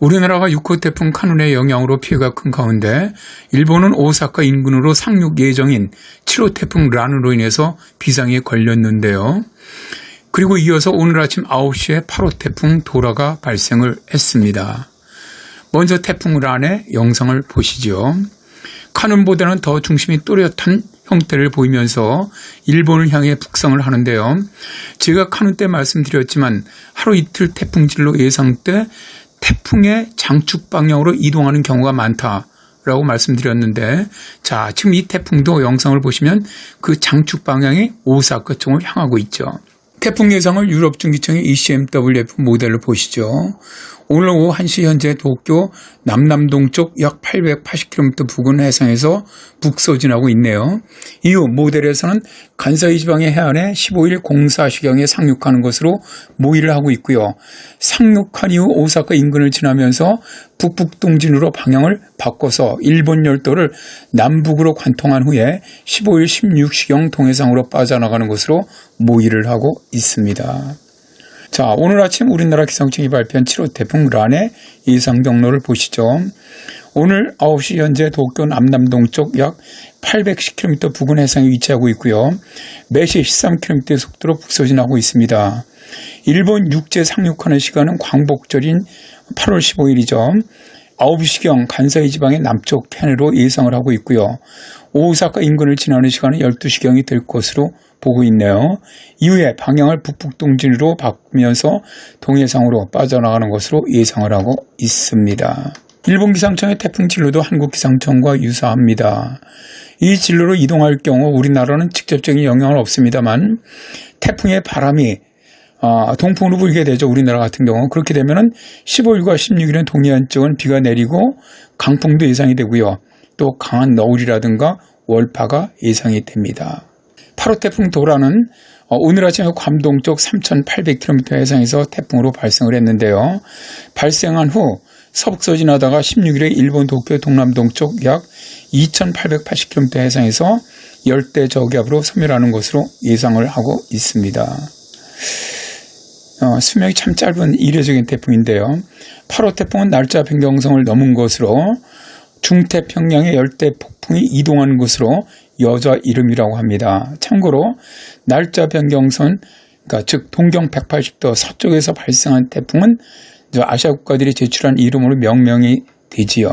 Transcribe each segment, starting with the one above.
우리나라가 6호 태풍 카눈의 영향으로 피해가 큰 가운데 일본은 오사카 인근으로 상륙 예정인 7호 태풍 란으로 인해서 비상에 걸렸는데요. 그리고 이어서 오늘 아침 9시에 8호 태풍 도라가 발생을 했습니다. 먼저 태풍 란의 영상을 보시죠. 카눈보다는 더 중심이 또렷한 형태를 보이면서 일본을 향해 북상을 하는데요. 제가 카눈 때 말씀드렸지만 하루 이틀 태풍진로 예상 때 태풍의 장축 방향으로 이동하는 경우가 많다라고 말씀드렸는데, 자, 지금 이 태풍도 영상을 보시면 그 장축 방향이 오사카 쪽을 향하고 있죠. 태풍 예상을 유럽중기청의 ECMWF 모델을 보시죠. 오늘 오후 1시 현재 도쿄 남남동쪽 약 880km 부근 해상에서 북서진하고 있네요. 이후 모델에서는 간사이 지방의 해안에 15일 04시경에 상륙하는 것으로 모의를 하고 있고요. 상륙한 이후 오사카 인근을 지나면서 북북동진으로 방향을 바꿔서 일본 열도를 남북으로 관통한 후에 15일 16시경 동해상으로 빠져나가는 것으로 모의를 하고 있습니다. 자, 오늘 아침 우리나라 기상청이 발표한 7호 태풍 란의 예상 경로를 보시죠. 오늘 9시 현재 도쿄 남남동쪽 약 810km 부근 해상에 위치하고 있고요. 매시 13km의 속도로 북서진하고 있습니다. 일본 육지 상륙하는 시간은 광복절인 8월 15일이죠. 9시경 간사이 지방의 남쪽 편으로 예상을 하고 있고요. 오사카 인근을 지나는 시간은 12시경이 될 것으로 보고 있네요. 이후에 방향을 북북동진으로 바꾸면서 동해상으로 빠져나가는 것으로 예상을 하고 있습니다. 일본 기상청의 태풍 진로도 한국 기상청과 유사합니다. 이 진로로 이동할 경우 우리나라는 직접적인 영향은 없습니다만 태풍의 바람이 동풍으로 불게 되죠. 우리나라 같은 경우. 그렇게 되면은 15일과 16일은 동해안 쪽은 비가 내리고 강풍도 예상이 되고요. 또 강한 너울이라든가 월파가 예상이 됩니다. 8호 태풍 도라는 오늘 아침에 괌동 쪽 3,800km 해상에서 태풍으로 발생을 했는데요. 발생한 후 서북서진하다가 16일에 일본 도쿄 동남동 쪽 약 2,880km 해상에서 열대 저기압으로 소멸하는 것으로 예상을 하고 있습니다. 수명이 참 짧은 이례적인 태풍인데요. 8호 태풍은 날짜 변경성을 넘은 것으로 중태평양의 열대 폭풍이 이동하는 것으로 여자 이름이라고 합니다. 참고로 날짜 변경선, 그러니까 즉 동경 180도 서쪽에서 발생한 태풍은 아시아 국가들이 제출한 이름으로 명명이 되지요.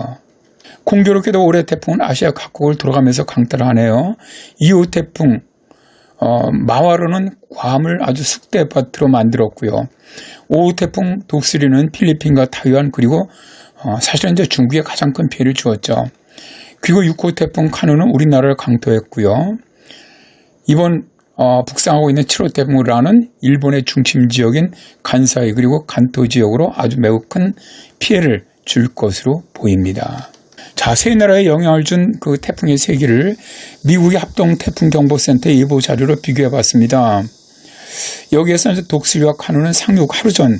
공교롭게도 올해 태풍은 아시아 각국을 돌아가면서 강타를 하네요. 2호 태풍 마와르는 괌을 아주 쑥대밭으로 만들었고요. 5호 태풍 독수리는 필리핀과 타이완 그리고 사실은 이제 중국에 가장 큰 피해를 주었죠. 그리고 6호 태풍 카눈은 우리나라를 강토했고요. 이번 북상하고 있는 7호 태풍 란은 일본의 중심 지역인 간사이 그리고 간토 지역으로 아주 매우 큰 피해를 줄 것으로 보입니다. 자, 세 나라에 영향을 준 그 태풍의 세기를 미국의 합동태풍경보센터 예보 자료로 비교해 봤습니다. 여기에서 이제 독수리와 카눈은 상륙 하루 전,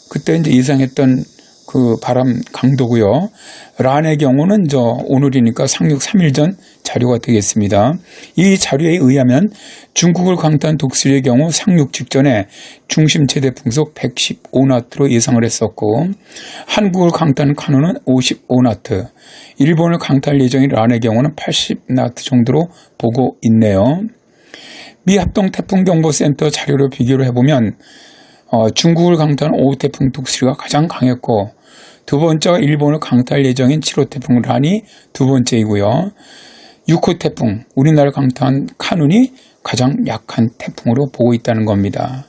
그때 이제 예상했던 그 바람 강도고요. 란의 경우는 오늘이니까 상륙 3일 전 자료가 되겠습니다. 이 자료에 의하면 중국을 강타한 독수리의 경우 상륙 직전에 중심 최대 풍속 115나트로 예상을 했었고, 한국을 강타한 카눈은 55나트, 일본을 강타할 예정인 란의 경우는 80나트 정도로 보고 있네요. 미 합동태풍경보센터 자료로 비교를 해보면 중국을 강타한 5호 태풍 독수리가 가장 강했고, 두 번째가 일본을 강타할 예정인 7호 태풍 란이 두 번째이고요. 6호 태풍, 우리나라를 강타한 카눈이 가장 약한 태풍으로 보고 있다는 겁니다.